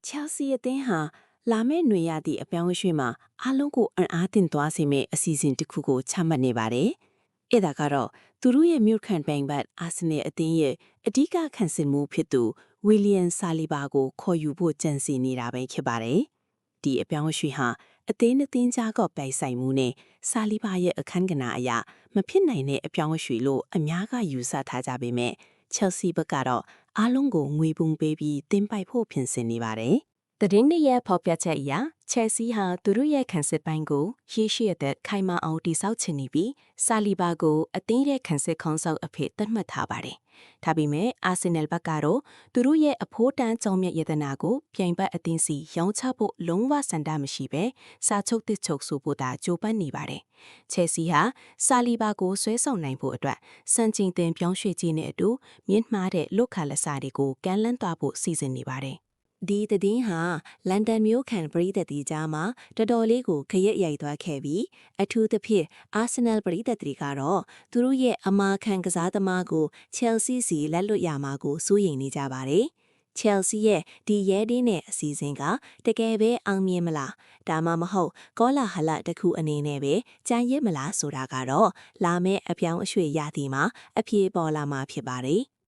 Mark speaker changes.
Speaker 1: Chelsea အသင်းဟာလာမယ့်နွေရာသီအပြောင်းအရွှေ့မှာအားလုံးကိုအံ့အားသင့်သွားစေမယ့်အစီအစဉ်တစ်ခုကိုချမှတ်နေပါတယ်။အဲ့ဒါကတော့သူတို့ရဲ့မြို့ခံပိန်ဘတ်အာဆင်နယ်အသင်းရဲ့အဓိကခံစစ်မှုဖြစ်သူဝီလီယံဆာလီဘာကိုခေါ်ယူဖို့ကြံစည်နေတာပဲဖြစ်ပါတယ်။ဒီအပြောင်းအရွှေ့ဟာအသင်းအသင်းကြားကပိုင်ဆိုင်မှုနဲ့ဆာလီဘာရဲ့အခန်းကဏ္ဍအရာမဖြစ်နိုင်တဲ့အပြောင်းအရွှေ့လို့အများကယူဆထားကြပေမဲ့ Chelsea ဘက်ကတော့အားလုံးကိုငွေပုံပေးပြီးတင်ပိုက်ဖို့ပြင်ဆင်နေပါတယ်။
Speaker 2: သတင်းတွေရဲ့ဖော်ပြချက်အရ Chelsea ဟာသူတို့ရဲ့ခံစစ်ပိုင်းကိုရေရှည်အသက်ခိုင်မာအောင်တည်ဆောက်ချင်နေပြီးဆာလီဘာကိုအသင်းရဲ့ခံစစ်ခေါင်းဆောင်အဖြစ်သတ်မှတ်ထားပါတယ်။ဒါပေမဲ့အာဆင်နယ်ဘက်ကတော့သူတို့ရဲ့အဖိုးတန်းကြောင်မြတ်ယတနာကိုပြိုင်ဘက်အသင်းစီရောင်းချဖို့လုံးဝစံတမရှိပဲစာချုပ်တစ်ချုပ်ဆိုဖို့သာကြိုးပမ်းနေပါတယ်။ Chelsea ဟာဆာလီဘာကိုဆွဲဆောင်နိုင်ဖို့အတွက်စံချိန်တင်ပြောင်းရွှေ့ခြင်းနဲ့အတူမြင့်မားတဲ့လုတ်ခါလက်စာတွေကိုကမ်းလှမ်းသွားဖို့စီစဉ်နေပါတယ်။
Speaker 3: ဒီသတင်းဟာလန်ဒန်မြို့ခံပရိသတ်တီကြားမှာတော်တော်လေးကိုခရက်ရိုက်သွားခဲ့ပြီးအထူးသဖြင့်အာဆင်နယ်ပရိသတ်တီကတော့သူတို့ရဲ့အမာခံကစားသမားကိုချယ်ဆီစီလက်လွတ်ရမှာကိုစိုးရိမ်နေကြပါတယ်။ Chelsea ရဲ့ဒီရဲတင်းနဲ့အစီအစဉ်ကတကယ်ပဲအောင်မြင်မလားဒါမှမဟုတ်ကောလာဟလတစ်ခုအနေနဲ့ပဲကြမ်းရစ်မလားဆိုတာကတော့လာမယ့်အပြောင်းအရွှေ့ရသည်မှာအပြေပေါ်လာမှာဖြစ်ပါတယ်